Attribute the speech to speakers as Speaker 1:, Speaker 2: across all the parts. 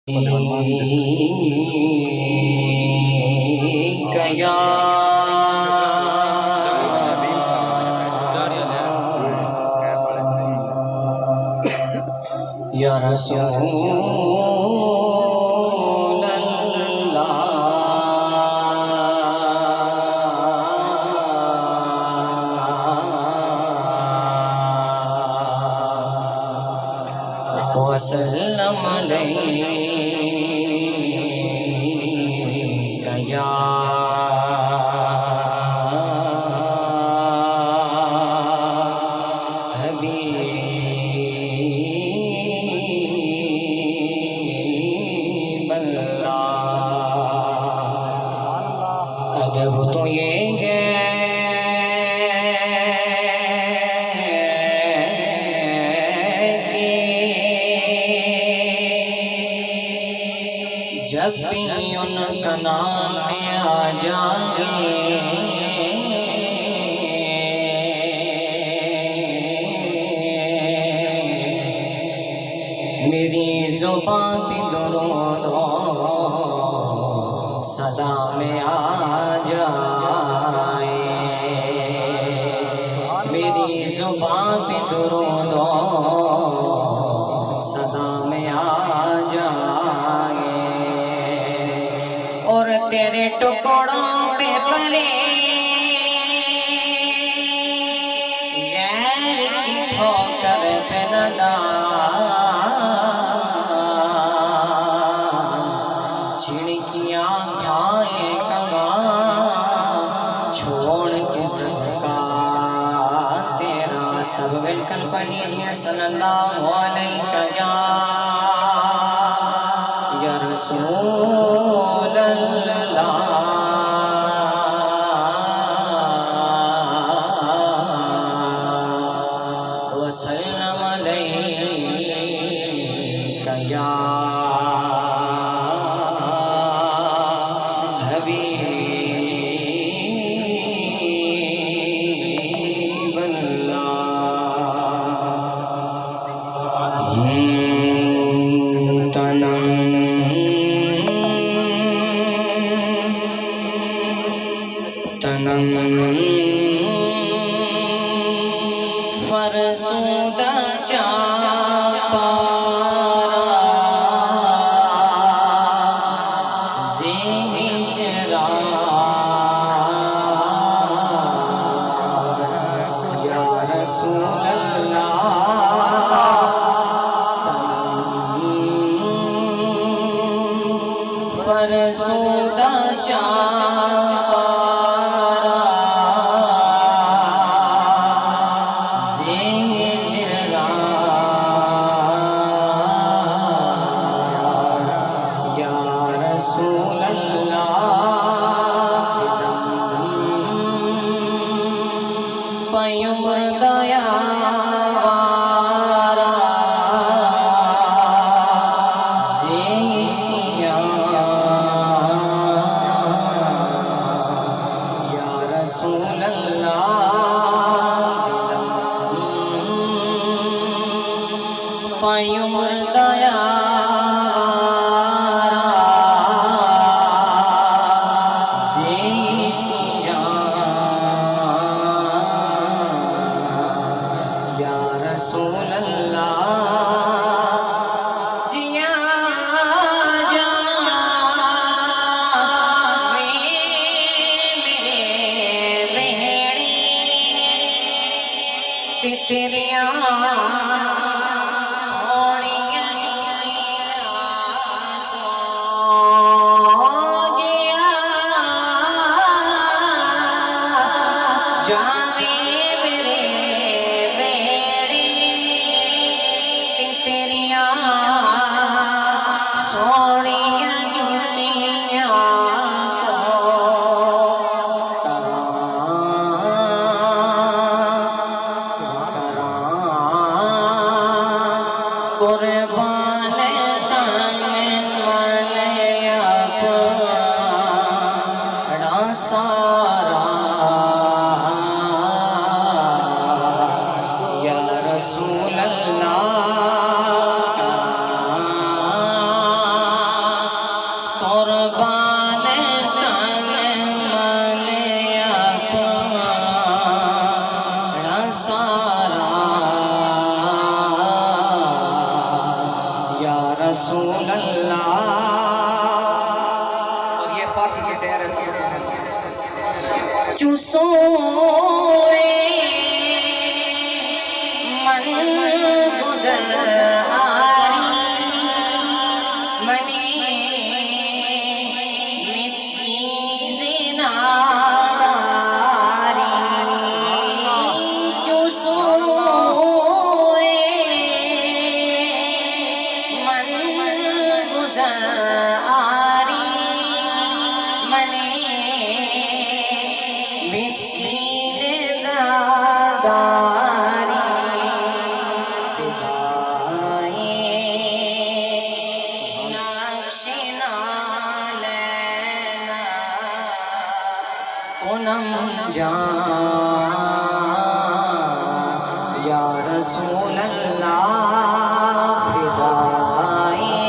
Speaker 1: یا یا رسول اللہ وسلم علیک یا حبیب اللہ۔ ادب تو یہ ہے جب بھی ان کا نام آ جائے میری زبان پہ درود صدا میں آ جائے، میری زبان پہ درود صدا میں آ جائے، اور تیرے ٹکڑوں پہ پلے غیر کی ٹھوکر پہ نہ چھڑکیاں کھائے کماں چھوڑ کے صدقہ تیرا، سب مل کر پڑھیے صلی اللہ علیہ یا رسول اللہ وسلم علیک یا حبیب اللہ۔ تنم فرسودہ چاپارا زہجرا یا رسول اللہ، تنم فرسودہ چاپارا زہجرا یا رسول اللہ، پیمبر دیا وارا زیسیا یا رسول اللہ، پیمبر دیا وارا رسول اللہ.
Speaker 2: اور یہ فارسی کی شعر ہے.
Speaker 1: جو سوئے من گزر آری منی مسکین زناداری. جو سوئے من گزر آری منی مسکین داداری. فدائے نقش نالینا کنم جان یا رسول اللہ. فدائے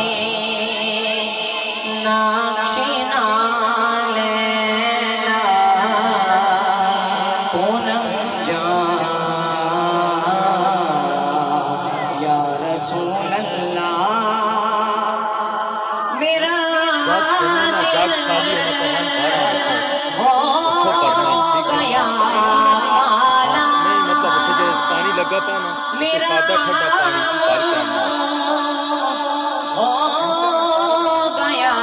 Speaker 1: نقش نالینا کنم جان یا رسول اللہ. میرا دل ہو گیا کالا. میرا ہو گیا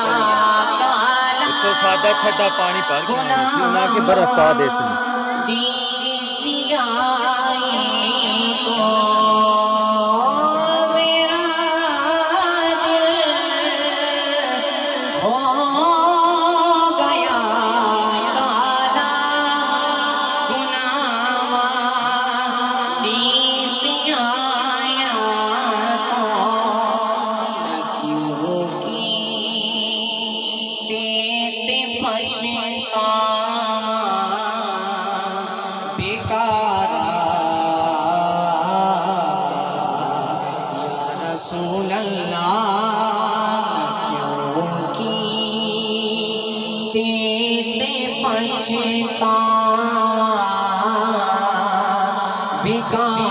Speaker 1: کالا.
Speaker 3: سادہ کھڈا پانی پار کے نہ کہ برف پا دے سن
Speaker 1: دی سیاہی کو میرا دل ہو گیا کالا. گناہ دی سیاہیاں کو نہ کیوں کی تیتے پچھتاواں بیکارا. یا رسول اللہ کیوں کی تیتے پچھتاواں بیکارا.